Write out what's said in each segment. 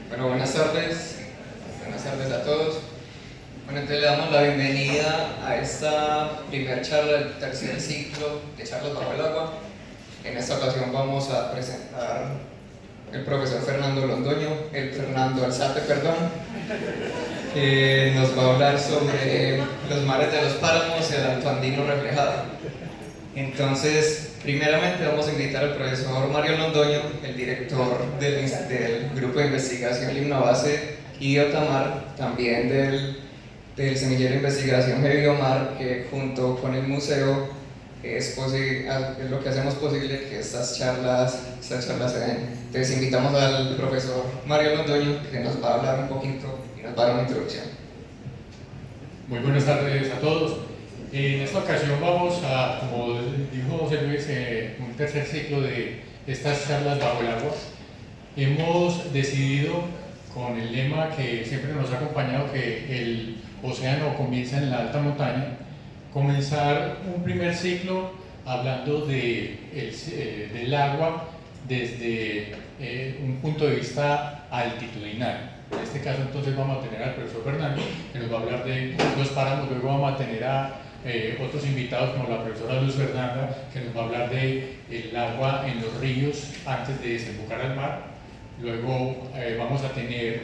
Bueno, buenas tardes a todos. Bueno, entonces le damos la bienvenida a esta primera charla del tercer ciclo de charlas bajo el agua. En esta ocasión vamos a presentar el profesor Fernando Alzate, que nos va a hablar sobre los mares de los páramos y el Alto Andino reflejado. Entonces, primeramente vamos a invitar al profesor Mario Londoño, el director del grupo de investigación Limnobase, y Otamar, también del semillero de investigación Geobiomar, que junto con el museo es lo que hacemos posible que estas charlas se den. Entonces invitamos al profesor Mario Londoño, que nos va a hablar un poquito y nos va a dar una introducción. Muy buenas tardes a todos. En esta ocasión vamos a, como dijo José Luis, un tercer ciclo de estas charlas bajo el agua. Hemos decidido, con el lema que siempre nos ha acompañado, que el océano comienza en la alta montaña, comenzar un primer ciclo hablando del agua desde un punto de vista altitudinal. En este caso entonces vamos a tener al profesor Fernando, que nos va a hablar de los páramos. Luego vamos a tener a otros invitados como la profesora Luz Fernanda, que nos va a hablar del agua en los ríos antes de desembocar al mar. Luego vamos a tener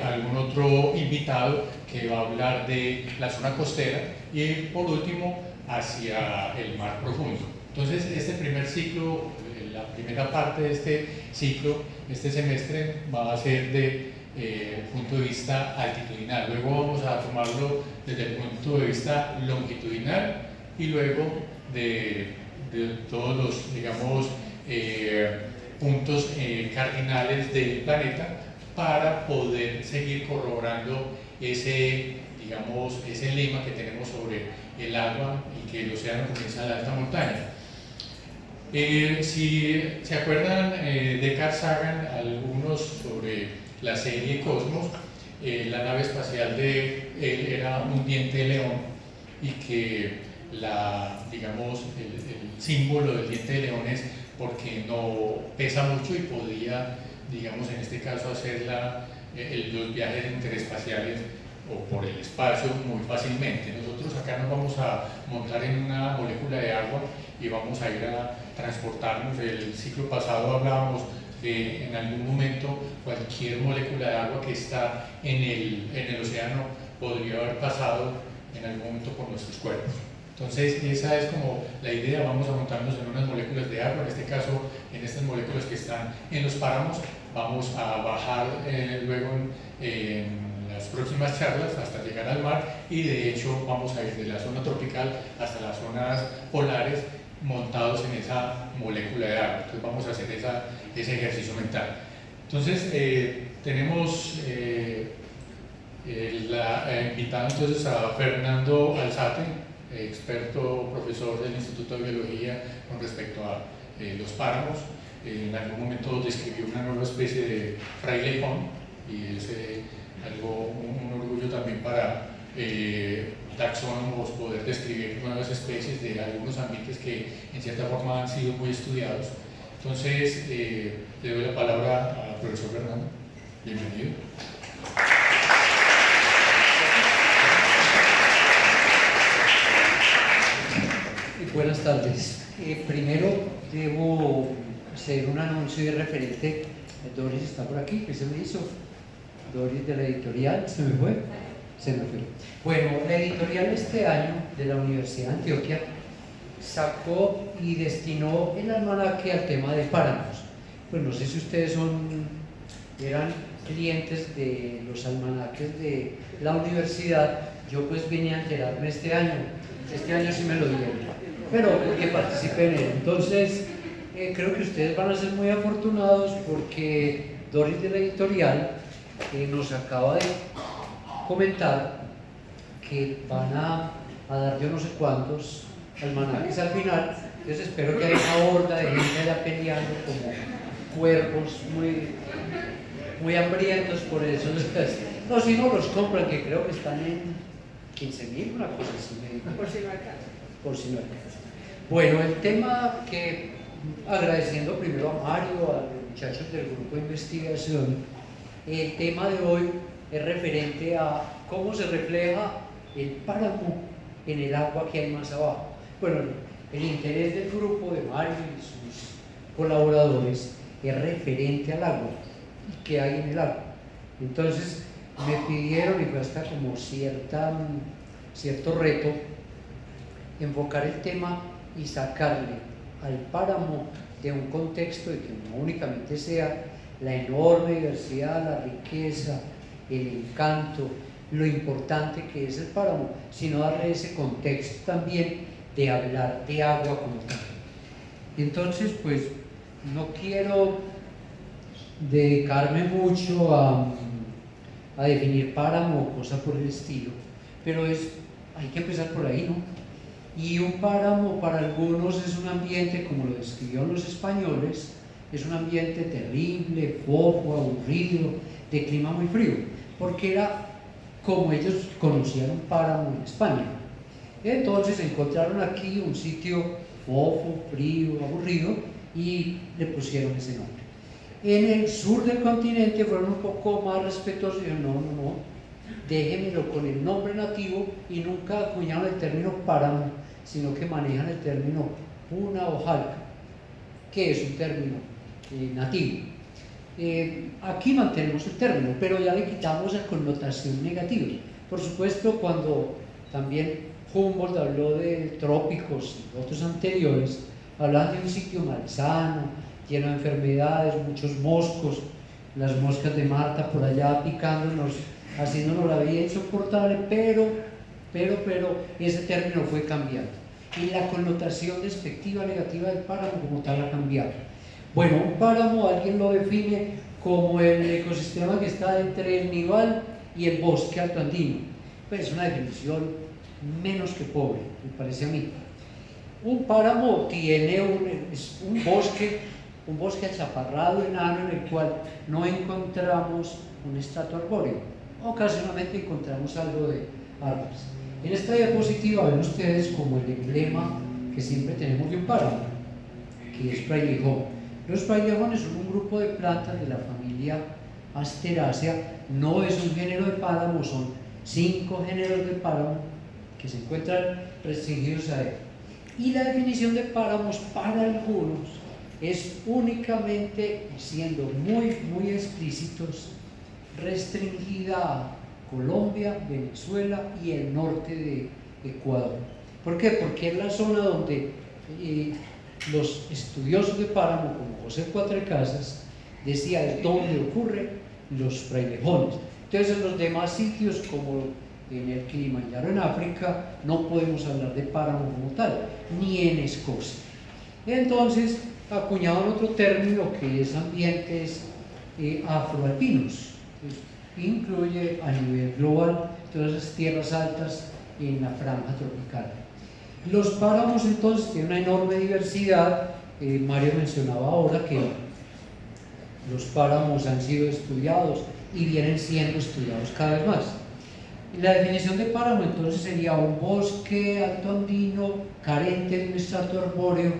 algún otro invitado que va a hablar de la zona costera y por último hacia el mar profundo. Entonces este primer ciclo, la primera parte de este ciclo, este semestre, va a ser de punto de vista altitudinal. Luego vamos a tomarlo desde el punto de vista longitudinal y luego de todos los, digamos, puntos cardinales del planeta, para poder seguir corroborando ese lema que tenemos sobre el agua y que el océano comienza en la alta montaña. Si se acuerdan de Carl Sagan, algunos sobre la serie Cosmos, la nave espacial de él era un diente de león, y que el símbolo del diente de león es porque no pesa mucho y podía, digamos, en este caso, hacer los viajes interespaciales o por el espacio muy fácilmente. Nosotros acá nos vamos a montar en una molécula de agua y vamos a ir a transportarnos. El ciclo pasado hablábamos que en algún momento cualquier molécula de agua que está en el océano podría haber pasado en algún momento por nuestros cuerpos. Entonces esa es como la idea. Vamos a montarnos en unas moléculas de agua, en este caso en estas moléculas que están en los páramos. Vamos a bajar luego en las próximas charlas hasta llegar al mar, y de hecho vamos a ir de la zona tropical hasta las zonas polares montados en esa molécula de agua. Entonces vamos a hacer ese ejercicio mental. Entonces tenemos invitado entonces a Fernando Alzate, experto profesor del Instituto de Biología con respecto a los páramos. En algún momento describió una nueva especie de frailejón, y es un orgullo también para taxónomos poder describir nuevas especies de algunos ambientes que en cierta forma han sido muy estudiados. Entonces le doy la palabra al profesor Fernando. Bienvenido. Buenas tardes. Primero debo hacer un anuncio y referente. Doris está por aquí. ¿Qué se me hizo? Doris de la editorial. ¿Se me fue? Se me fue. Bueno, la editorial este año de la Universidad de Antioquia sacó y destinó el almanaque al tema de páramos. Pues no sé si ustedes eran clientes de los almanaques de la universidad. Yo pues vine a enterarme este año sí me lo dieron, pero porque participé en él. Entonces creo que ustedes van a ser muy afortunados, porque Doris de la editorial nos acaba de comentar que van a dar yo no sé cuántos almanaques al final. Entonces espero que haya una horda de gente allá peleando como cuerpos muy hambrientos por eso. No, si no los compran, que creo que están en 15.000, una cosa así. Por si no alcanza. Por si no alcanza. Bueno, el tema agradeciendo primero a Mario, a los muchachos del grupo de investigación, El tema de hoy es referente a cómo se refleja el páramo en el agua que hay más abajo. Bueno, el interés del grupo de Mario y sus colaboradores es referente al agua y qué hay en el agua. Entonces me pidieron, y fue hasta como cierto reto, enfocar el tema y sacarle al páramo de un contexto de que no únicamente sea la enorme diversidad, la riqueza, el encanto, lo importante que es el páramo, sino darle ese contexto también de hablar de agua como tal. Entonces, pues, no quiero dedicarme mucho a definir páramo o cosa por el estilo, pero hay que empezar por ahí, ¿no? Y un páramo para algunos es un ambiente, como lo describieron los españoles, es un ambiente terrible, poco aburrido, de clima muy frío, porque era como ellos conocían un páramo en España. Entonces encontraron aquí un sitio fofo, frío, aburrido, y le pusieron ese nombre. En el sur del continente fueron un poco más respetuosos y dijeron, no, déjenmelo con el nombre nativo, y nunca acuñaron el término páramo, sino que manejan el término puna o jalca, que es un término nativo. Aquí mantenemos el término, pero ya le quitamos la connotación negativa. Por supuesto, cuando también Humboldt habló de trópicos y otros anteriores, hablaban de un sitio malsano, lleno de enfermedades, muchos moscos, las moscas de Marta por allá picándonos, haciéndonos la vida insoportable, pero ese término fue cambiando y la connotación despectiva negativa del páramo como tal ha cambiado. Bueno, un páramo alguien lo define como el ecosistema que está entre el nival y el bosque altoandino. Pues es una definición menos que pobre, me parece a mí. Un páramo tiene un bosque achaparrado, enano, en el cual no encontramos un estrato arbóreo. Ocasionalmente encontramos algo de árboles. En esta diapositiva ven ustedes como el emblema que siempre tenemos de un páramo, que es frailejón. Los frailejones son un grupo de plantas de la familia Asteraceae, no es un género de páramo, son 5 géneros de páramo que se encuentran restringidos a él. Y la definición de páramos para algunos es únicamente, siendo muy explícitos, restringida a Colombia, Venezuela y el norte de Ecuador. ¿Por qué? Porque es la zona donde los estudiosos de páramo, como José Cuatrecasas, decía es donde ocurren los frailejones. Entonces, en los demás sitios, como en el Kilimanjaro en África, no podemos hablar de páramo como tal, ni en Escocia. Entonces, acuñaron otro término que es ambientes afroalpinos. Incluye a nivel global todas esas tierras altas en la franja tropical. Los páramos entonces tienen una enorme diversidad. Mario mencionaba ahora que los páramos han sido estudiados y vienen siendo estudiados cada vez más. La definición de páramo entonces sería un bosque altoandino carente de un estrato arbóreo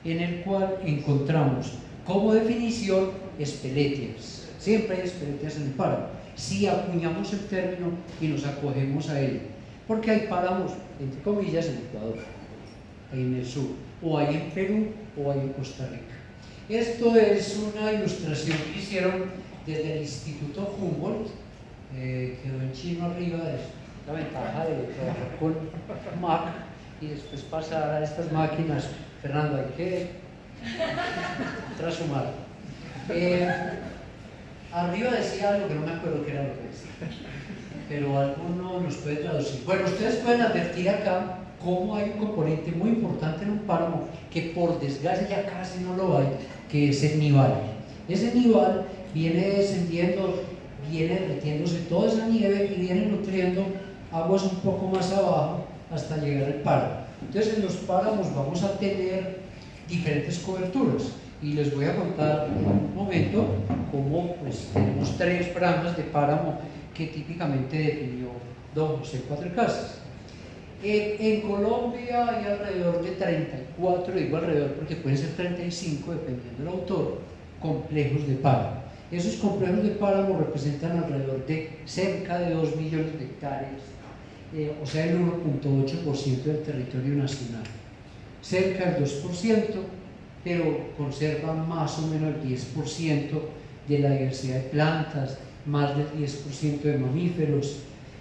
en el cual encontramos como definición espeletias. Siempre hay espeletias en el páramo, si acuñamos el término y nos acogemos a él, porque hay páramos, entre comillas, en Ecuador, ahí en el sur, o hay en Perú, o hay en Costa Rica. Esto es una ilustración que hicieron desde el Instituto Humboldt, quedó en chino arriba, es la ventaja de trabajar con Mac y después pasar a estas máquinas. Fernando, hay que trashumar. Arriba decía algo que no me acuerdo qué era lo que decía, pero alguno nos puede traducir. Bueno, ustedes pueden advertir acá cómo hay un componente muy importante en un páramo que por desgracia ya casi no lo hay, que es el nival. Ese nival viene descendiendo, viene derritiéndose toda esa nieve y viene nutriendo aguas un poco más abajo hasta llegar al páramo. Entonces, en los páramos vamos a tener diferentes coberturas y les voy a contar en un momento cómo pues, tenemos 3 franjas de páramo que típicamente definió don José Cuatrecasas. En Colombia hay alrededor de 34, digo alrededor porque pueden ser 35 dependiendo del autor, complejos de páramo. Esos complejos de páramo representan alrededor de cerca de 2 millones de hectáreas, o sea, el 1,8% del territorio nacional. Cerca del 2%, pero conservan más o menos el 10% de la diversidad de plantas, más del 10% de mamíferos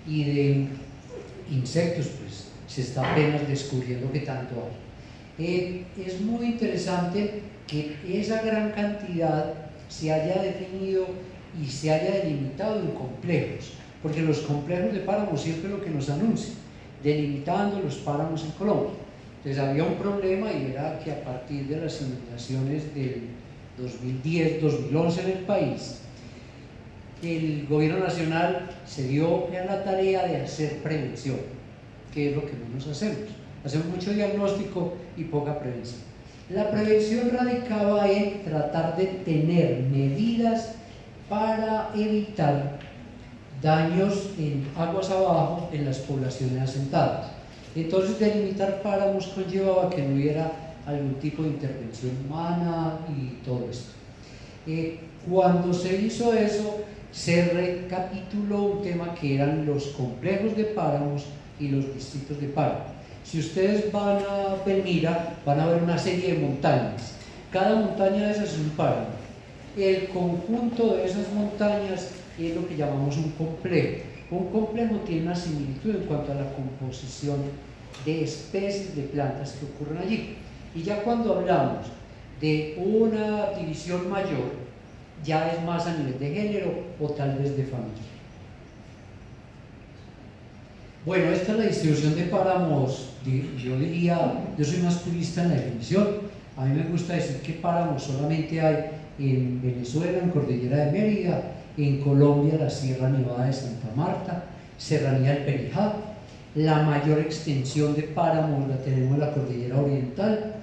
y de insectos, pues se está apenas descubriendo que tanto hay. Es muy interesante que esa gran cantidad se haya definido y se haya delimitado en complejos, porque los complejos de páramos siempre lo que nos anuncian, delimitando los páramos en Colombia. Entonces había un problema y era que a partir de las inundaciones del 2010-2011 en el país, el gobierno nacional se dio a la tarea de hacer prevención, que es lo que menos hacemos. Hacemos mucho diagnóstico y poca prevención. La prevención radicaba en tratar de tener medidas para evitar daños en aguas abajo en las poblaciones asentadas. Entonces, delimitar páramos conllevaba que no hubiera algún tipo de intervención humana y todo esto. Cuando se hizo eso, se recapituló un tema que eran los complejos de páramos y los distritos de páramo. Si ustedes van a Belmira, van a ver una serie de montañas. Cada montaña de esas es un páramo. El conjunto de esas montañas es lo que llamamos un complejo. Un complejo tiene una similitud en cuanto a la composición de especies de plantas que ocurren allí. Y ya cuando hablamos de una división mayor, ya es más a nivel de género o tal vez de familia. Bueno, esta es la distribución de páramos. Yo diría, yo soy más purista en la definición. A mí me gusta decir que páramos solamente hay en Venezuela, en Cordillera de Mérida, en Colombia, la Sierra Nevada de Santa Marta, Serranía del Perijá. La mayor extensión de páramos la tenemos en la Cordillera Oriental,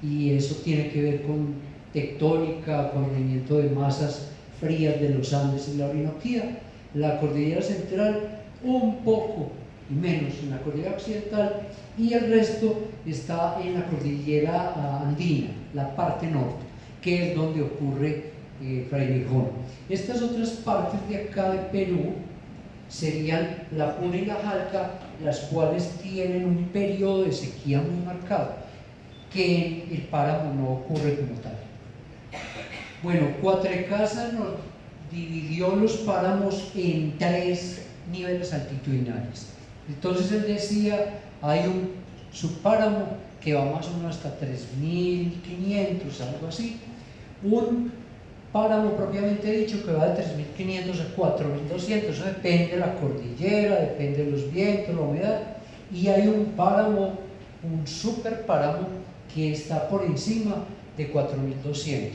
y eso tiene que ver con tectónica, con movimiento de masas frías de los Andes y la Orinoquía. La Cordillera Central un poco y menos en la Cordillera Occidental, y el resto está en la Cordillera Andina, la parte norte, que es donde ocurre Frailejón. Estas otras partes de acá de Perú serían la Puna y la Jalca, las cuales tienen un periodo de sequía muy marcado, que en el páramo no ocurre como tal. Bueno, Cuatrecasa nos dividió los páramos en 3 niveles altitudinales. Entonces él decía, hay un subpáramo que va más o menos hasta 3.500, algo así, un páramo propiamente dicho que va de 3.500 a 4.200, eso depende de la cordillera, depende de los vientos, la humedad, y hay un páramo, un superpáramo que está por encima de 4.200,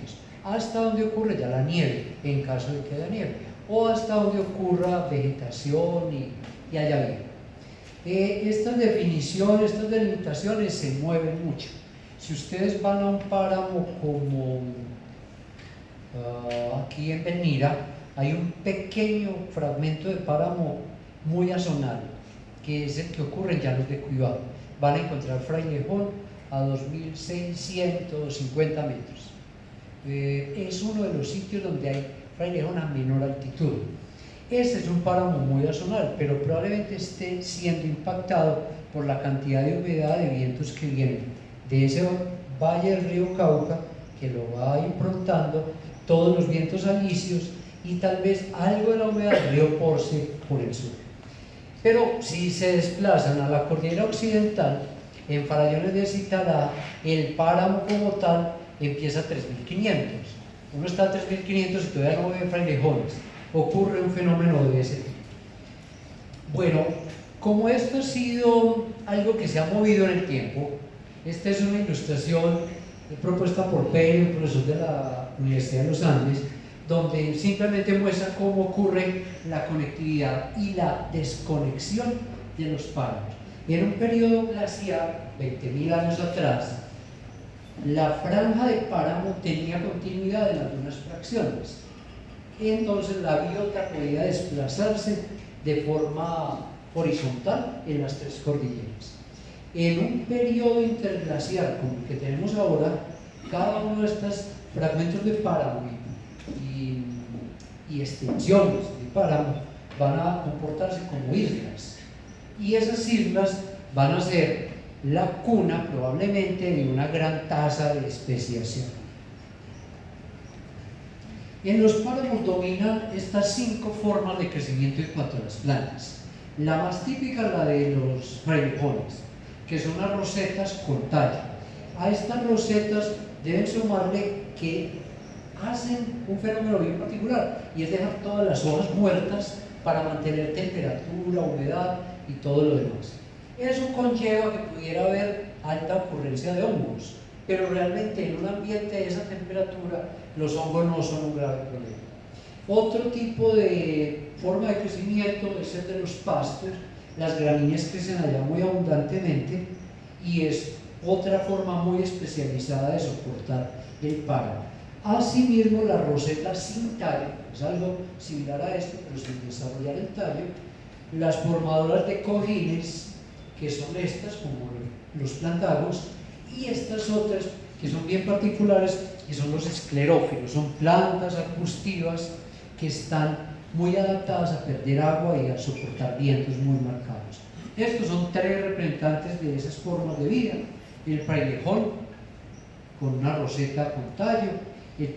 hasta donde ocurre ya la nieve, en caso de que haya nieve, o hasta donde ocurra vegetación y haya vida. Estas definiciones, estas delimitaciones se mueven mucho. Si ustedes van a un páramo como aquí en Belmira, hay un pequeño fragmento de páramo muy azonal, que es el que ocurre en Llanos de Cuibao. Van a encontrar Frailejón a 2.650 metros. Es uno de los sitios donde hay Frailejón a menor altitud. Este es un páramo muy azonal, pero probablemente esté siendo impactado por la cantidad de humedad de vientos que vienen de ese valle del río Cauca, que lo va improntando todos los vientos alisios y tal vez algo de la humedad del río Porce por el sur. Pero si se desplazan a la cordillera occidental, en Farallones de Citará, el páramo como tal empieza a 3.500. Uno está a 3.500 y todavía no ve frailejones. Ocurre un fenómeno de ese tipo. Bueno, como esto ha sido algo que se ha movido en el tiempo, esta es una ilustración propuesta por Pérez, un profesor de la Universidad de los Andes, donde simplemente muestra cómo ocurre la conectividad y la desconexión de los páramos. En un periodo glaciar, 20.000 años atrás, la franja de páramo tenía continuidad en algunas fracciones. Entonces la biota podía desplazarse de forma horizontal en las 3 cordilleras. En un periodo interglaciar como el que tenemos ahora, cada uno de estos fragmentos de páramo y y extensiones de páramo van a comportarse como islas, y esas islas van a ser la cuna probablemente de una gran tasa de especiación. En los páramos dominan estas 5 formas de crecimiento en cuanto a las plantas. La más típica es la de los frailejones, que son las rosetas con tallo. A estas rosetas deben sumarle que hacen un fenómeno bien particular, y es dejar todas las hojas muertas para mantener temperatura, humedad y todo lo demás. Eso conlleva que pudiera haber alta ocurrencia de hongos, pero realmente en un ambiente de esa temperatura los hongos no son un grave problema. Otro tipo de forma de crecimiento es el de los pastos. Las gramíneas crecen allá muy abundantemente y es otra forma muy especializada de soportar el páramo. Asimismo, la roseta sin tallo es algo similar a esto, pero sin desarrollar el tallo. Las formadoras de cojines, que son estas, como los plantanos, y estas otras que son bien particulares, que son los esclerófilos. Son plantas arbustivas que están muy adaptadas a perder agua y a soportar vientos muy marcados. Estos son 3 representantes de esas formas de vida: el frailejón con una roseta con tallo, el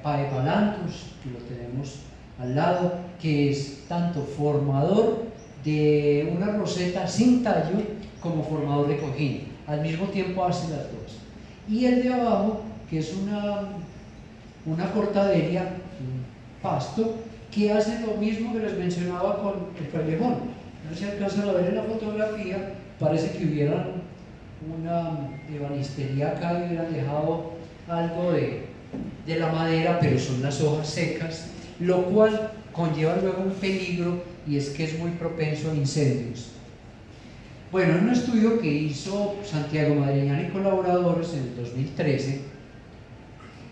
Paepalanthus, que lo tenemos al lado, que es tanto formador de una roseta sin tallo como formador de cojín, al mismo tiempo hace las dos. Y el de abajo, que es una cortaderia, un pasto, que hace lo mismo que les mencionaba con el frailejón. No se alcanzan a ver en la fotografía, parece que hubieran una ebanistería acá y hubieran dejado algo de la madera, pero son las hojas secas, lo cual conlleva luego un peligro, y es que es muy propenso a incendios. Bueno, en un estudio que hizo Santiago Madriñán y colaboradores en el 2013,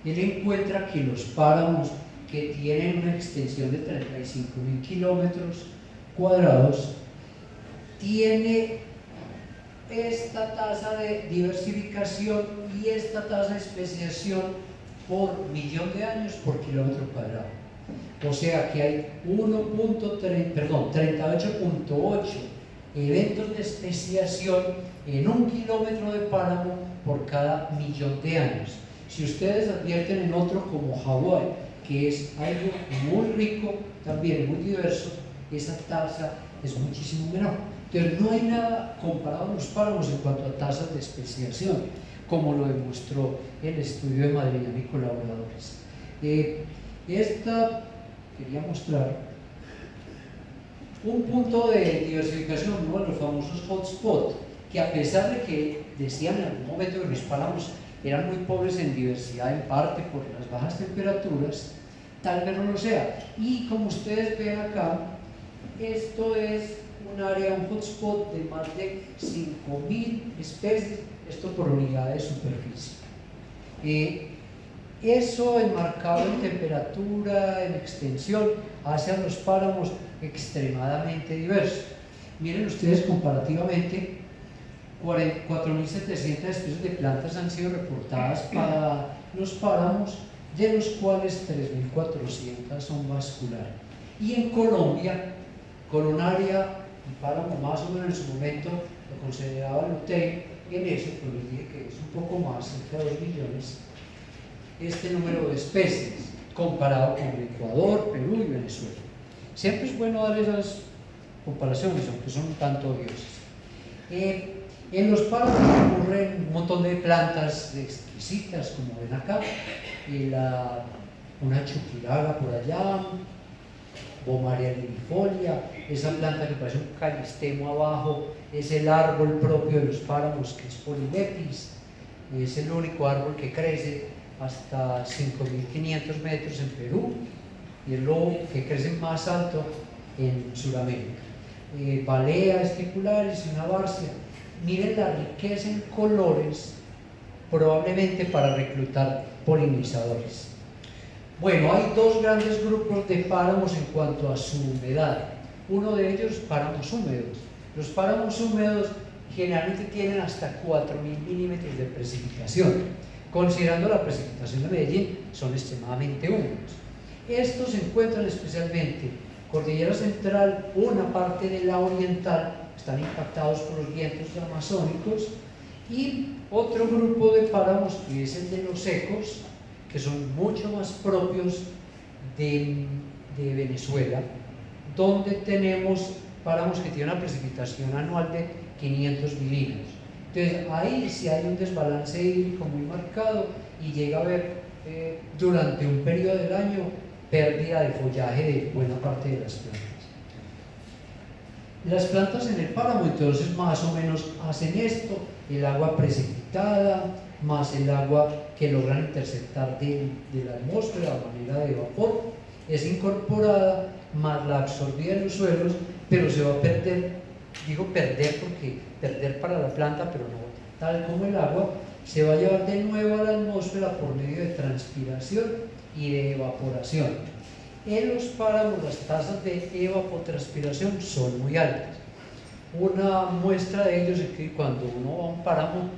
él encuentra que los páramos que tienen una extensión de 35.000 kilómetros cuadrados tiene esta tasa de diversificación y esta tasa de especiación por millón de años por kilómetro cuadrado. O sea que hay 38.8 eventos de especiación en un kilómetro de páramo por cada millón de años. Si ustedes advierten en otro como Hawái, que es algo muy rico, también muy diverso, esa tasa es muchísimo menor. Entonces no hay nada comparado a los páramos en cuanto a tasas de especiación, como lo demostró el estudio de Madriñán y colaboradores. Esta quería mostrar un punto de diversificación, uno de los famosos hotspots, que a pesar de que decían en algún momento que los páramos eran muy pobres en diversidad, en parte por las bajas temperaturas, tal vez no lo sea. Y como ustedes ven acá, esto es un área, un hotspot de más de 5.000 especies, esto por unidad de superficie. Eso enmarcado en temperatura, en extensión, hace a los páramos extremadamente diversos. Miren ustedes, comparativamente, 4.700 especies de plantas han sido reportadas para los páramos, de los cuales 3.400 son vasculares. Y en Colombia, con un área y páramo más o menos en su momento lo consideraba el UTEI, en eso pues les dije que es un poco más, cerca de 2 millones, este número de especies, comparado con Ecuador, Perú y Venezuela. Siempre es bueno dar esas comparaciones, aunque son un tanto odiosas. En los páramos ocurren un montón de plantas exquisitas, como ven acá, una chuquiraga por allá, Bomaria libifolia, esa planta que parece un calistemo abajo, es el árbol propio de los páramos, que es Polylepis, es el único árbol que crece hasta 5.500 metros en Perú, y es lo que crece más alto en Sudamérica. Balea esticularis y una barcia. Miren la riqueza en colores, probablemente para reclutar polinizadores. Bueno, hay 2 grandes grupos de páramos en cuanto a su humedad. Uno de ellos, páramos húmedos. Los páramos húmedos generalmente tienen hasta 4.000 milímetros de precipitación. Considerando la precipitación de Medellín, son extremadamente húmedos. Estos se encuentran especialmente Cordillera Central, una parte de la oriental, están impactados por los vientos amazónicos, y otro grupo de páramos que es el de los secos, que son mucho más propios de Venezuela, donde tenemos páramos que tienen una precipitación anual de 500 milímetros. Entonces ahí sí hay un desbalance hídrico muy marcado y llega a haber durante un periodo del año pérdida de follaje de buena parte de las plantas. Las plantas en el páramo entonces más o menos hacen esto: el agua precipitada más el agua que logran interceptar de la atmósfera a manera de vapor es incorporada más la absorbida en los suelos, pero se va a perder, digo perder porque perder para la planta, pero no tal como el agua, se va a llevar de nuevo a la atmósfera por medio de transpiración y de evaporación. En los páramos las tasas de evapotranspiración son muy altas. Una muestra de ello es que cuando uno va a un páramo,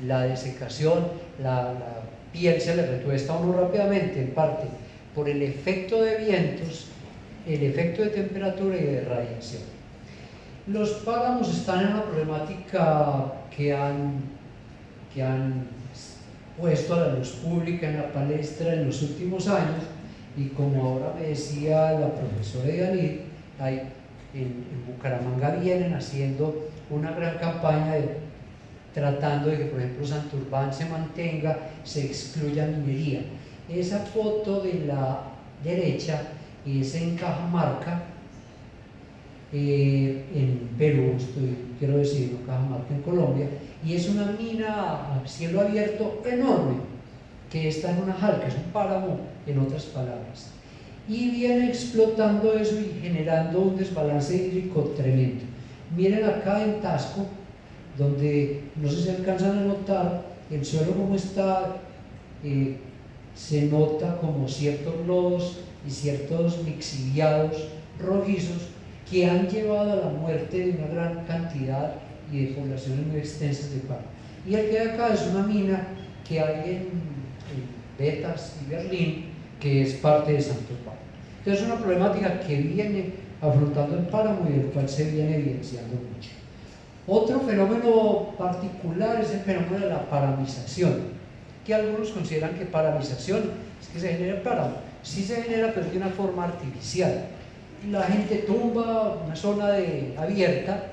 la desecación, la piel se le retuesta a uno rápidamente, en parte por el efecto de vientos, el efecto de temperatura y de radiación. Los páramos están en una problemática que han puesto a la luz pública en la palestra en los últimos años, y como ahora me decía la profesora Yanid, en Bucaramanga vienen haciendo una gran campaña tratando de que, por ejemplo, Santurbán se mantenga, se excluya minería. Esa foto de la derecha es en Cajamarca, en Perú, quiero decir, Cajamarca en Colombia, y es una mina a cielo abierto enorme que está en una jalca, es un páramo en otras palabras, y viene explotando eso y generando un desbalance hídrico tremendo. Miren acá en Tasco, donde no sé si alcanzan a notar el suelo como está, se nota como ciertos lodos y ciertos lixiviados rojizos que han llevado a la muerte de una gran cantidad y de poblaciones muy extensas de páramo. Y el que de acá es una mina que hay en Betas y Berlín, que es parte de Santurbán. Entonces es una problemática que viene afrontando el páramo y del cual se viene evidenciando mucho. Otro fenómeno particular es el fenómeno de la paramización, que algunos consideran que paramización es que se genera el páramo. Sí se genera, pero de una forma artificial. La gente tumba una zona abierta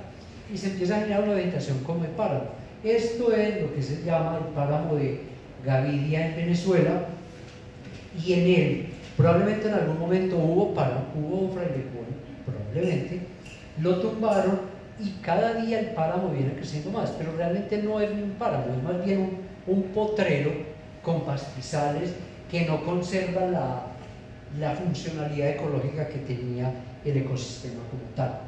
y se empieza a generar una vegetación como el páramo. Esto es lo que se llama el páramo de Gaviria en Venezuela, y en él probablemente en algún momento hubo frailecón, probablemente lo tumbaron, y cada día el páramo viene creciendo más, pero realmente no es un páramo, es más bien un potrero con pastizales que no conserva la funcionalidad ecológica que tenía el ecosistema como tal.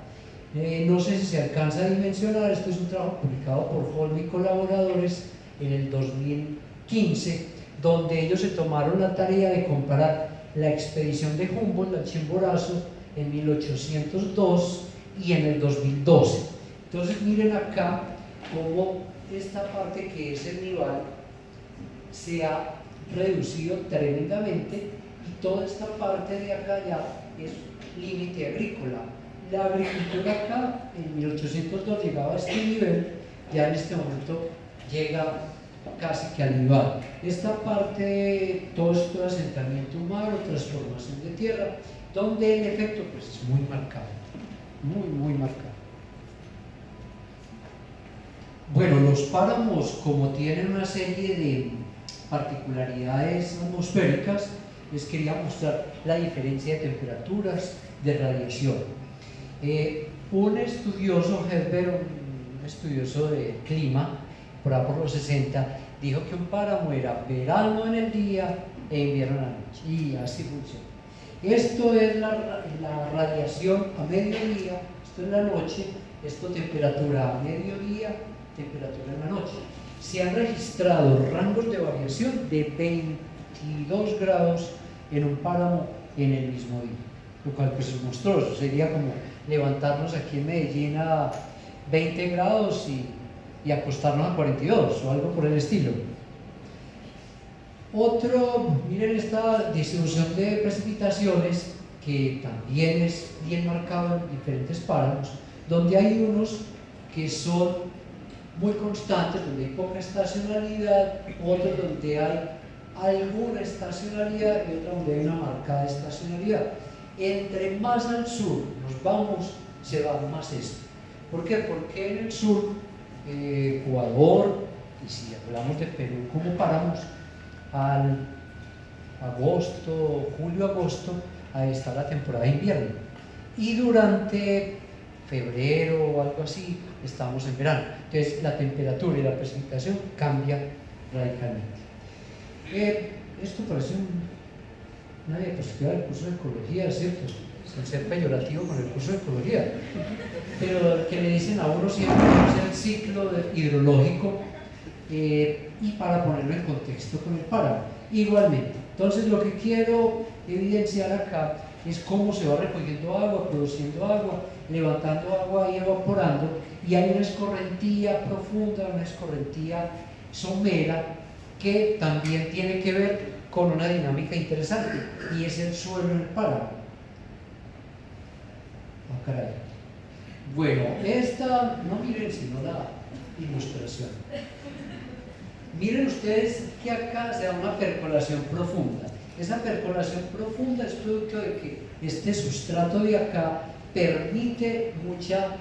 No sé si se alcanza a dimensionar, esto es un trabajo publicado por Holm y colaboradores en el 2015, donde ellos se tomaron la tarea de comparar la expedición de Humboldt al Chimborazo en 1802 y en el 2012. Entonces miren acá cómo esta parte que es el nival se ha reducido tremendamente, y toda esta parte de acá ya es límite agrícola. La agricultura acá en 1802 llegaba a este nivel, ya en este momento llega casi que al nivel. Esta parte, todo esto de asentamiento humano, transformación de tierra, donde el efecto pues es muy marcado, muy marcado. Bueno, los páramos, como tienen una serie de particularidades atmosféricas, les quería mostrar la diferencia de temperaturas, de radiación. Un estudioso, Herbert, un estudioso de clima, por ahí por los 60, dijo que un páramo era verano en el día e invierno en la noche, y así funciona. Esto es la radiación a mediodía, esto es la noche, esto temperatura a mediodía, temperatura en la noche. Se han registrado rangos de variación de 22 grados en un páramo en el mismo día, lo cual pues es monstruoso. Sería como levantarnos aquí en Medellín a 20 grados y acostarnos a 42 o algo por el estilo. Otro, miren esta distribución de precipitaciones que también es bien marcado en diferentes páramos, donde hay unos que son muy constantes, donde hay poca estacionalidad, otros donde hay alguna estacionalidad y otra donde hay una marcada estacionalidad. Entre más al sur nos vamos, se va más esto. ¿Por qué? Porque en el sur, Ecuador, y si hablamos de Perú como páramos, al agosto, julio-agosto, ahí está la temporada de invierno. Y durante febrero o algo así, estamos en verano. Entonces la temperatura y la precipitación cambia radicalmente. Esto parece una diapositiva del curso de ecología, ¿cierto? Sin ser peyorativo con el curso de ecología. Pero que le dicen a uno siempre es el ciclo hidrológico, y para ponerlo en contexto con el páramo. Igualmente, entonces lo que quiero evidenciar acá es cómo se va recogiendo agua, produciendo agua, levantando agua y evaporando, y hay una escorrentía profunda, una escorrentía somera que también tiene que ver con una dinámica interesante, y es el suelo en el páramo. Ah, caray. Bueno, esta, no miren sino la ilustración. Miren ustedes que acá se da una percolación profunda. Esa percolación profunda es producto de que este sustrato de acá tiene mucha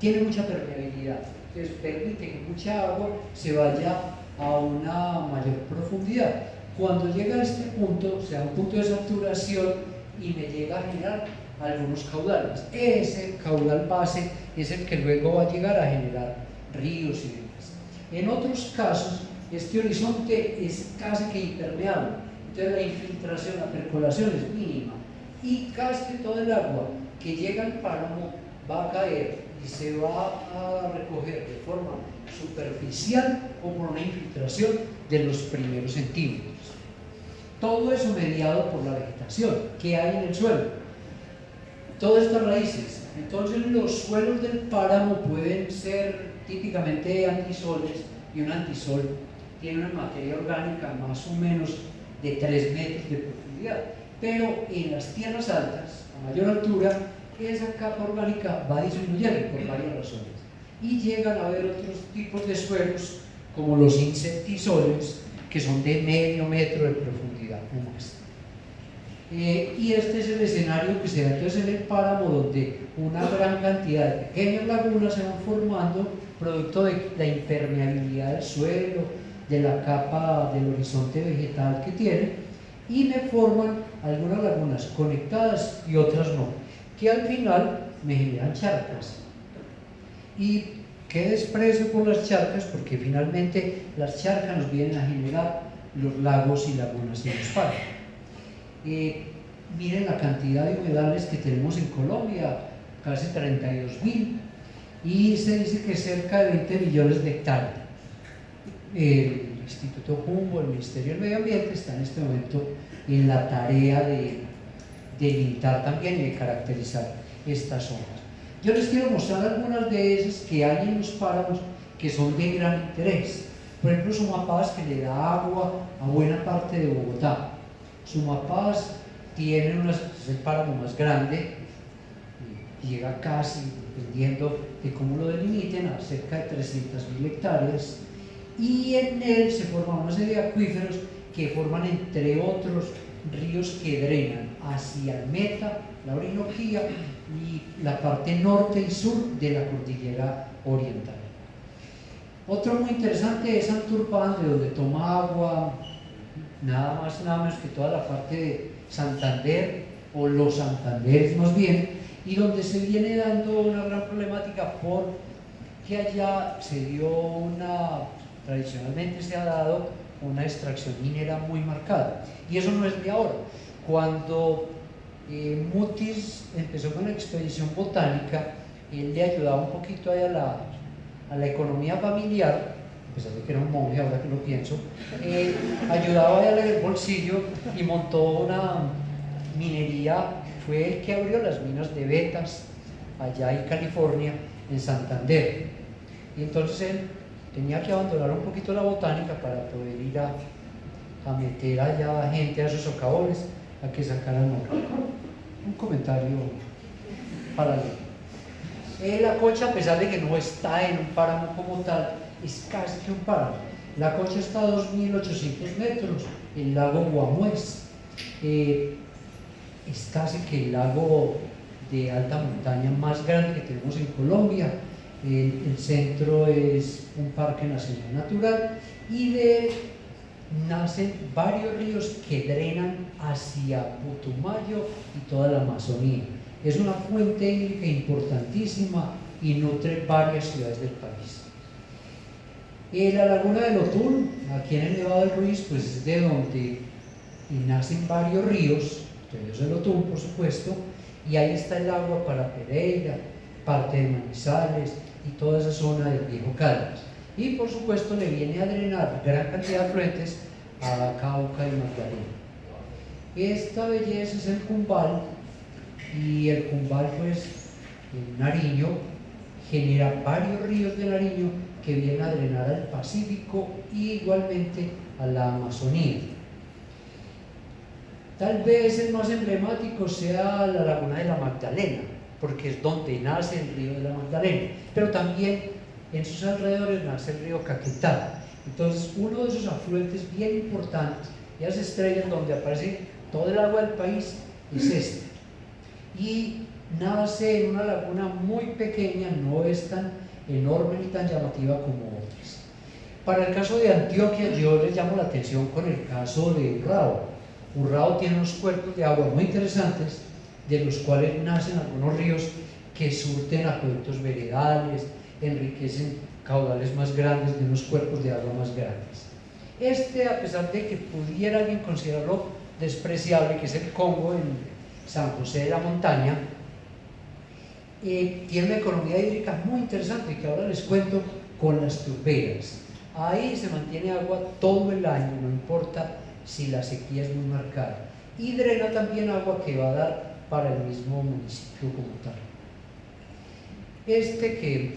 permeabilidad. Entonces permite que mucha agua se vaya a una mayor profundidad. Cuando llega a este punto, se da un punto de saturación y me llega a generar algunos caudales. Ese caudal base es el que luego va a llegar a generar ríos y demás. En otros casos, este horizonte es casi que impermeable, entonces la infiltración, la percolación es mínima, y casi todo el agua que llega al páramo va a caer y se va a recoger de forma superficial o por una infiltración de los primeros centímetros. Todo eso mediado por la vegetación que hay en el suelo. Todas estas raíces. Entonces los suelos del páramo pueden ser típicamente antisoles, y un antisol tiene una materia orgánica más o menos de 3 metros de profundidad, pero en las tierras altas, a mayor altura, esa capa orgánica va disminuyendo por varias razones, y llegan a haber otros tipos de suelos como los insectisoles, que son de medio metro de profundidad o más. Y este es el escenario que se da entonces en el páramo, donde una gran cantidad de pequeñas lagunas se van formando producto de la impermeabilidad del suelo, de la capa del horizonte vegetal que tiene, y me forman algunas lagunas conectadas y otras no, que al final me generan charcas. ¿Y qué desprecio por las charcas? Porque finalmente las charcas nos vienen a generar los lagos y lagunas en los páramos. Miren la cantidad de humedales que tenemos en Colombia, casi 32.000, y se dice que cerca de 20 millones de hectáreas. El Instituto Humboldt, el Ministerio del Medio Ambiente, está en este momento en la tarea de delimitar también y de caracterizar estas zonas. Yo les quiero mostrar algunas de esas que hay en los páramos que son de gran interés. Por ejemplo, Sumapaz, que le da agua a buena parte de Bogotá. Sumapaz tiene es el páramo más grande, llega casi, dependiendo de cómo lo delimiten, a cerca de 300.000 hectáreas, y en él se forman una serie de acuíferos que forman, entre otros, ríos que drenan hacia el Meta, la Orinoquía y la parte norte y sur de la cordillera oriental. Otro muy interesante es Santurbán, de donde toma agua nada más nada menos que toda la parte de Santander, o los Santanderes más bien, y donde se viene dando una gran problemática porque allá tradicionalmente se ha dado una extracción minera muy marcada, y eso no es de ahora. Cuando Mutis empezó con la expedición botánica, él le ayudaba un poquito ahí a la economía familiar, a pesar de que era un monje, ahora que lo pienso, ayudaba a darle el bolsillo y montó una minería. Fue el que abrió las minas de Betas allá en California, en Santander, y entonces él tenía que abandonar un poquito la botánica para poder ir a meter allá gente a esos socavones a que sacaran oro. Un comentario paralelo. La Cocha, a pesar de que no está en un páramo como tal, es casi que un páramo. La Cocha está a 2.800 metros, el lago Guamués es casi que el lago de alta montaña más grande que tenemos en Colombia. El centro es un parque nacional natural y de él nacen varios ríos que drenan hacia Putumayo y toda la Amazonía. Es una fuente hídrica importantísima y nutre varias ciudades del país. La laguna del Otún, aquí en el Nevado del Ruiz, pues es de donde nacen varios ríos, entre ellos el Otún, por supuesto, y ahí está el agua para Pereira, parte de Manizales y toda esa zona del Viejo Caldas. Y por supuesto le viene a drenar gran cantidad de afluentes a Cauca y Magdalena. Esta belleza es el Cumbal, y el Cumbal, pues, en Nariño, genera varios ríos de Nariño que vienen a drenar al Pacífico y igualmente a la Amazonía. Tal vez el más emblemático sea la Laguna de la Magdalena, porque es donde nace el río de la Magdalena, pero también en sus alrededores nace el río Caquetá. Entonces, uno de esos afluentes bien importantes, esas estrellas donde aparece todo el agua del país, es este. Y nace en una laguna muy pequeña, no es tan enorme ni tan llamativa como otras. Para el caso de Antioquia, yo les llamo la atención con el caso de Urrao. Urrao tiene unos cuerpos de agua muy interesantes, de los cuales nacen algunos ríos que surten acueductos veredales, enriquecen caudales más grandes de unos cuerpos de agua más grandes. A pesar de que pudiera alguien considerarlo despreciable, que es el Congo en San José de la Montaña, tiene una economía hídrica muy interesante que ahora les cuento con las turberas. Ahí se mantiene agua todo el año, no importa si la sequía es muy marcada, y drena también agua que va a dar para el mismo municipio como tal. Que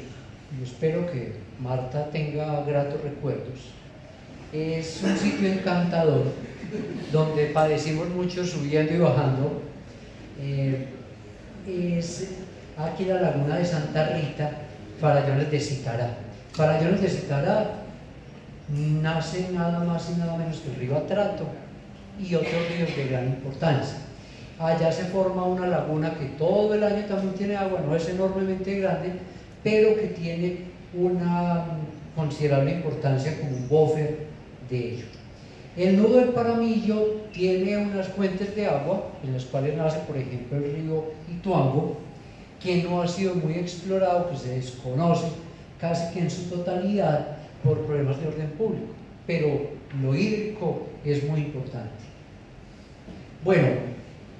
yo espero que Marta tenga gratos recuerdos, es un sitio encantador donde padecimos mucho subiendo y bajando. Es aquí la laguna de Santa Rita, Farallones de Citará. Farallones de Citará nace nada más y nada menos que el río Atrato y otros ríos de gran importancia. Allá se forma una laguna que todo el año también tiene agua, no es enormemente grande, pero que tiene una considerable importancia como un buffer de ello. El nudo del Paramillo tiene unas fuentes de agua en las cuales nace, por ejemplo, el río Ituango, que no ha sido muy explorado, que se desconoce casi que en su totalidad por problemas de orden público, pero lo hídrico es muy importante. Bueno,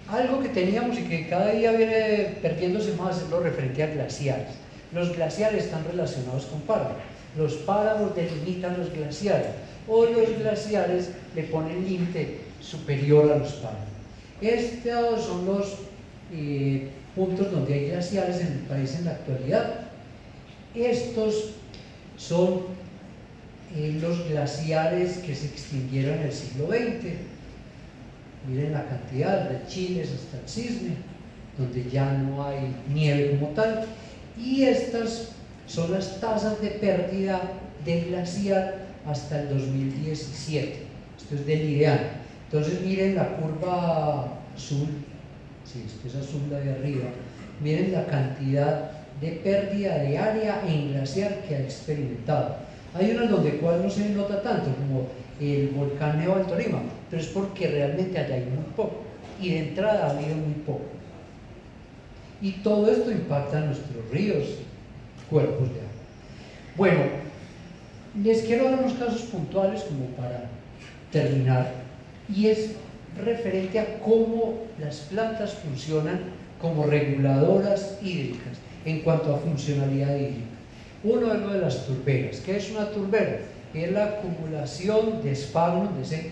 algo que teníamos y que cada día viene perdiéndose más es lo referente a glaciares. Los glaciares están relacionados con páramos. Los páramos delimitan los glaciares, o los glaciares le ponen límite superior a los páramos. Estos son los puntos donde hay glaciares en el país en la actualidad. Estos son los glaciares que se extinguieron en el siglo XX. Miren la cantidad, de Chiles hasta el Cisne, donde ya no hay nieve como tal. Y estas son las tasas de pérdida del glaciar hasta el 2017. Esto es del IDEAN. Entonces miren la curva azul, sí, esto es azul la de arriba. Miren la cantidad de pérdida de área en glaciar que ha experimentado. Hay unas donde cual no se nota tanto, como el volcán Nevado del Tolima, pero es porque realmente allá hay muy poco, y de entrada ha habido muy poco. Y todo esto impacta en nuestros ríos, cuerpos de agua. Bueno, les quiero dar unos casos puntuales como para terminar, y es referente a cómo las plantas funcionan como reguladoras hídricas en cuanto a funcionalidad hídrica. Uno es lo de las turberas. ¿Qué es una turbera? Es la acumulación de espagnos, de ese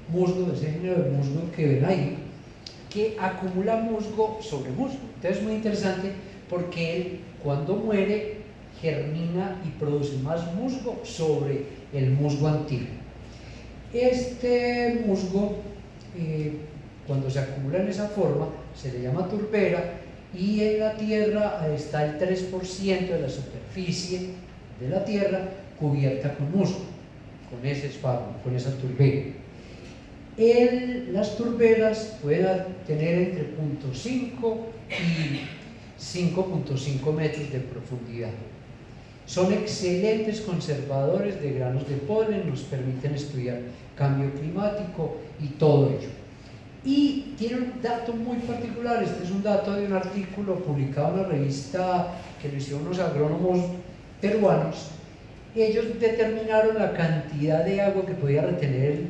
musgo, de ese género de musgo que ven ahí, que acumula musgo sobre musgo. Entonces es muy interesante porque él, cuando muere, germina y produce más musgo sobre el musgo antiguo. Este musgo, cuando se acumula en esa forma, se le llama turbera, y en la tierra está el 3% de la superficie de la tierra cubierta con musgo, con ese espárrago, con esa turbera. Las turberas pueden tener entre 0.5 y 5.5 metros de profundidad. Son excelentes conservadores de granos de polen, nos permiten estudiar cambio climático y todo ello. Y tiene un dato muy particular, este es un dato de un artículo publicado en una revista que lo hicieron unos agrónomos peruanos. Ellos determinaron la cantidad de agua que podía retener el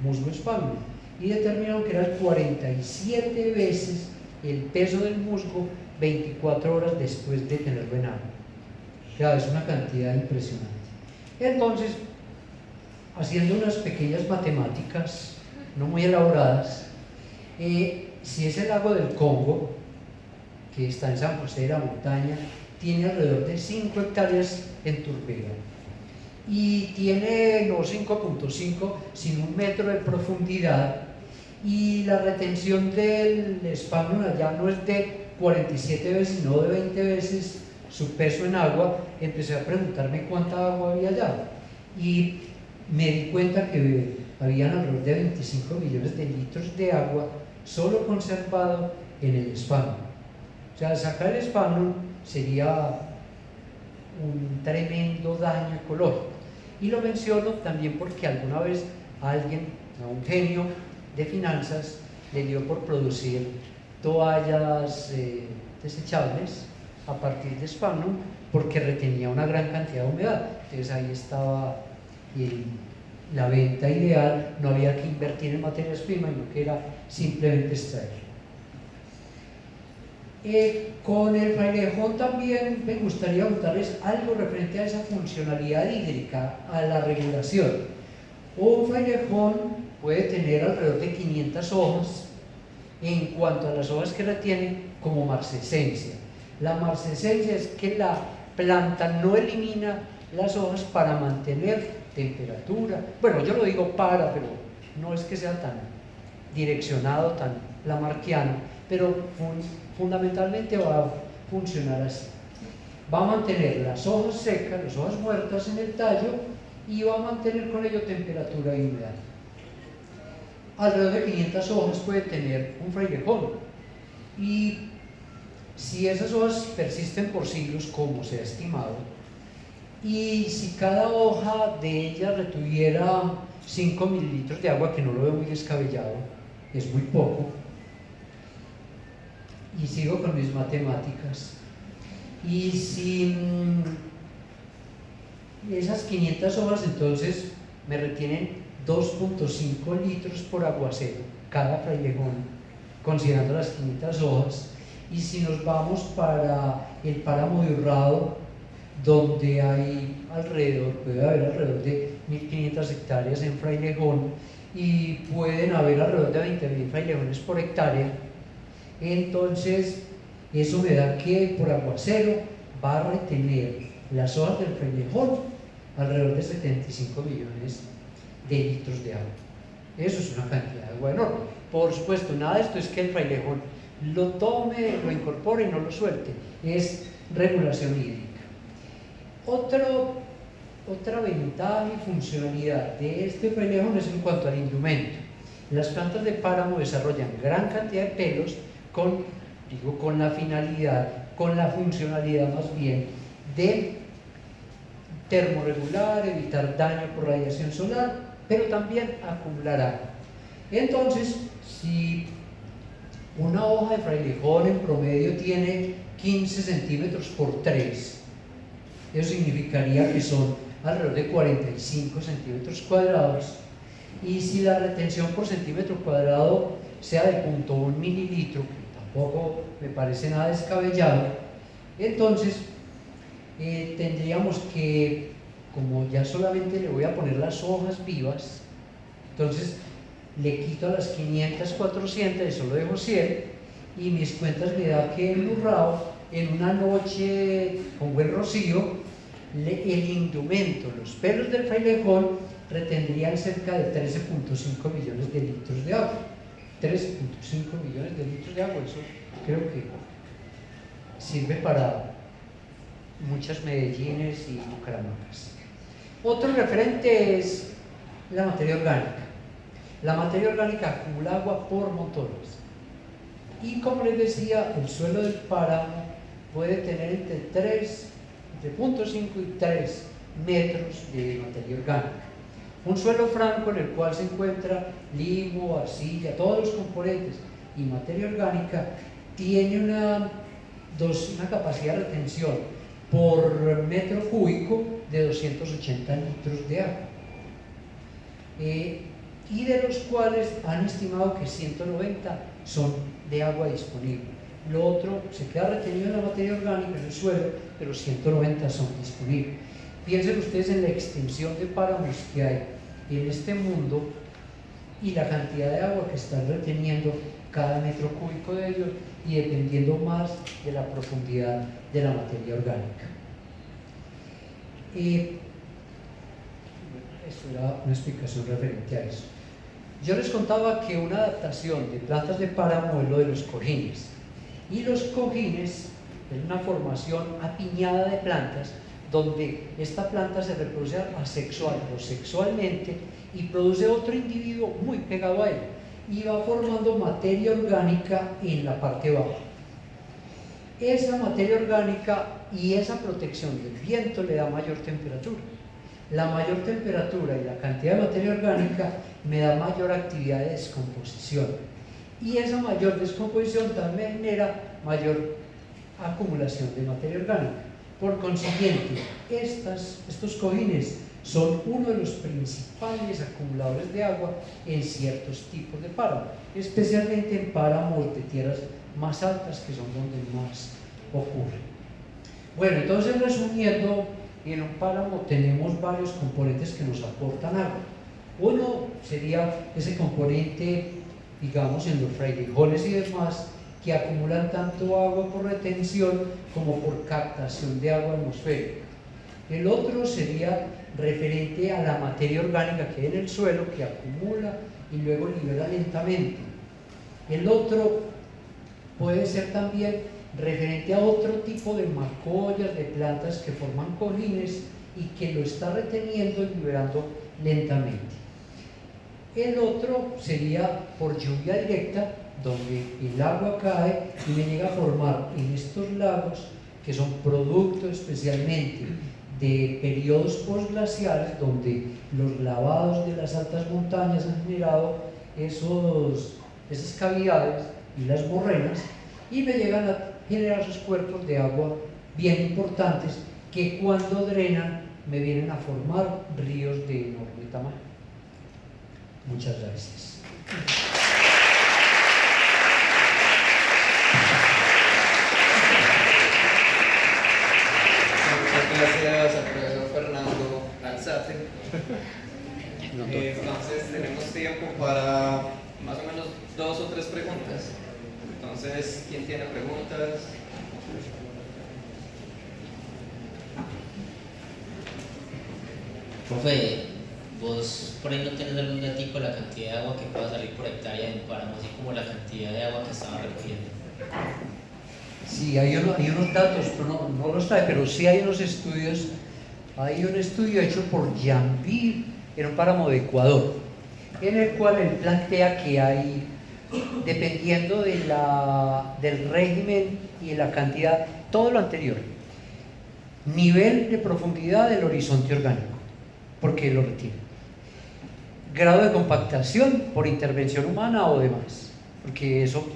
musgo sphagnum y determinaron que eran 47 veces el peso del musgo 24 horas después de tenerlo en agua. Claro, es una cantidad impresionante. Entonces, haciendo unas pequeñas matemáticas, no muy elaboradas, si es el lago del Congo, que está en San José de la Montaña, tiene alrededor de 5 hectáreas en turbera y tiene no 5.5 sino 1 metro de profundidad, y la retención del sphagnum allá no es de 47 veces sino de 20 veces su peso en agua. Empecé a preguntarme cuánta agua había allá y me di cuenta que habían alrededor de 25 millones de litros de agua solo conservado en el sphagnum. O sea, sacar el sphagnum sería un tremendo daño ecológico. Y lo menciono también porque alguna vez a alguien, a un genio de finanzas, le dio por producir toallas desechables a partir de sphagnum porque retenía una gran cantidad de humedad. Entonces ahí estaba la venta ideal, no había que invertir en materias primas, sino que era simplemente extraer. Con el frailejón también me gustaría contarles algo referente a esa funcionalidad hídrica, a la regulación. Un frailejón puede tener alrededor de 500 hojas en cuanto a las hojas que retiene como marcescencia. La marcescencia es que la planta no elimina las hojas para mantener temperatura. Bueno, yo lo digo para, pero no es que sea tan direccionado, tan lamarckiano, pero fundamentalmente va a funcionar así. Va a mantener las hojas secas, las hojas muertas en el tallo, y va a mantener con ello temperatura y humedad. Alrededor de 500 hojas puede tener un frailejón, y si esas hojas persisten por siglos, como se ha estimado, y si cada hoja de ellas retuviera 5 mililitros de agua, que no lo veo muy descabellado, es muy poco, y sigo con mis matemáticas, y si esas 500 hojas entonces me retienen 2.5 litros por aguacero cada frailejón, considerando las 500 hojas. Y si nos vamos para el páramo de Urrado, donde puede haber alrededor de 1.500 hectáreas en frailejón, y pueden haber alrededor de 20.000 frailejones por hectárea, entonces eso me da que por aguacero va a retener las hojas del frailejón alrededor de 75 millones de litros de agua. Eso es una cantidad de agua enorme. Por supuesto, nada de esto es que el frailejón lo tome, lo incorpore y no lo suelte, es regulación hídrica. Otra ventaja y funcionalidad de este frailejón es en cuanto al indumento. Las plantas de páramo desarrollan gran cantidad de pelos con la finalidad, con la funcionalidad más bien de termorregular, evitar daño por radiación solar, pero también acumular agua. Entonces, si una hoja de frailejón en promedio tiene 15 centímetros por 3, eso significaría que son alrededor de 45 centímetros cuadrados, y si la retención por centímetro cuadrado sea de 0.1 mililitro, que tampoco me parece nada descabellado, entonces tendríamos que, como ya solamente le voy a poner las hojas vivas, entonces le quito a las 500, 400 y solo dejo 100, y mis cuentas me da que en Urrao, en una noche con buen rocío, el indumento, los pelos del frailejón retendrían cerca de 13.5 millones de litros de agua. 13.5 millones de litros de agua, eso creo que sirve para muchas Medellines y Bucaramangas. Otro referente es la materia orgánica. La materia orgánica acumula agua por montones. Y como les decía, el suelo del páramo puede tener entre 0.5 y 3 metros de materia orgánica. Un suelo franco en el cual se encuentra limo, arcilla, todos los componentes y materia orgánica tiene una capacidad de retención por metro cúbico de 280 litros de agua. Y de los cuales han estimado que 190 son de agua disponible. Lo otro se queda retenido en la materia orgánica, en el suelo, pero 190 son disponibles. Piensen ustedes en la extensión de páramos que hay en este mundo y la cantidad de agua que están reteniendo cada metro cúbico de ellos y dependiendo más de la profundidad de la materia orgánica. Esto era una explicación referente a eso. Yo les contaba que una adaptación de plantas de páramo es lo de los cojines. Y los cojines es una formación apiñada de plantas donde esta planta se reproduce asexual o sexualmente y produce otro individuo muy pegado a él y va formando materia orgánica en la parte baja. Esa materia orgánica y esa protección del viento le da mayor temperatura. La mayor temperatura y la cantidad de materia orgánica me da mayor actividad de descomposición y esa mayor descomposición también genera mayor acumulación de materia orgánica. Por consiguiente, estos cojines son uno de los principales acumuladores de agua en ciertos tipos de páramo, especialmente en páramos de tierras más altas, que son donde más ocurre. Bueno, entonces resumiendo, en un páramo tenemos varios componentes que nos aportan agua. Uno sería ese componente, digamos, en los frailejones y demás, que acumulan tanto agua por retención como por captación de agua atmosférica. El otro sería referente a la materia orgánica que hay en el suelo, que acumula y luego libera lentamente. El otro puede ser también referente a otro tipo de macollas, de plantas que forman cojines y que lo está reteniendo y liberando lentamente. El otro sería por lluvia directa, donde el agua cae y me llega a formar en estos lagos, que son producto especialmente de periodos postglaciales, donde los lavados de las altas montañas han generado esas cavidades y las morrenas, y me llegan a generar esos cuerpos de agua bien importantes que cuando drenan me vienen a formar ríos de enorme tamaño. Muchas gracias. Muchas gracias al profesor Fernando Alzate. Entonces tenemos tiempo para más o menos 2 o 3 preguntas. Entonces, ¿quién tiene preguntas? Profe, vos por ahí no tenés algún datico de la cantidad de agua que pueda salir por hectárea en páramo, así como la cantidad de agua que estaban recogiendo. Sí, hay unos datos, pero no los trae, pero sí hay unos estudios. Hay un estudio hecho por Yambi en un páramo de Ecuador, en el cual él plantea que hay, dependiendo del régimen y de la cantidad, todo lo anterior, nivel de profundidad del horizonte orgánico, porque lo retiene, grado de compactación por intervención humana o demás, porque eso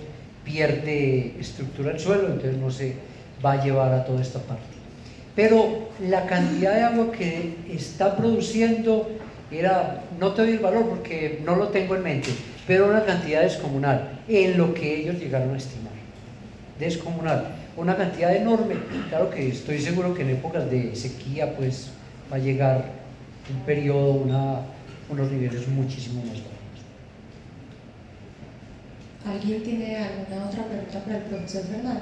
pierde estructura del suelo, entonces no se va a llevar a toda esta parte. Pero la cantidad de agua que está produciendo no te doy el valor porque no lo tengo en mente, pero una cantidad descomunal en lo que ellos llegaron a estimar. Descomunal, una cantidad enorme. Claro que estoy seguro que en épocas de sequía pues va a llegar un periodo, unos niveles muchísimo más bajos. ¿Alguien tiene alguna otra pregunta para el profesor Fernando?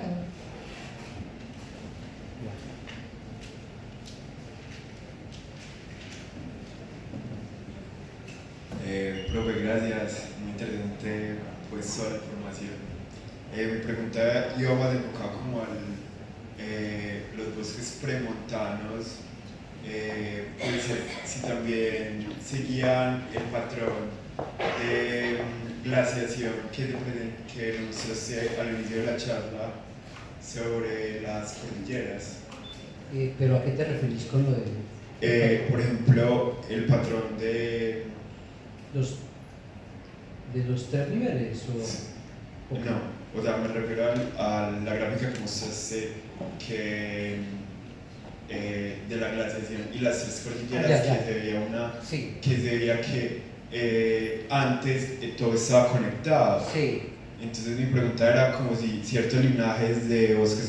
gracias. Muy interesante pues toda la información. Mi pregunta iba más enfocada como a los bosques premontanos, pues si también seguían el patrón de glaciación que nos mostraste al inicio de la charla sobre las cordilleras. ¿Pero a qué te referís con lo de Por ejemplo, el patrón de los 3 niveles? ¿O qué? No, o sea, me refiero a la gráfica que mostraste que de la glaciación y las 3 cordilleras ya. que se veía Sí, que se veía que antes todo estaba conectado. sí. Entonces mi pregunta era como si ciertos linajes de bosques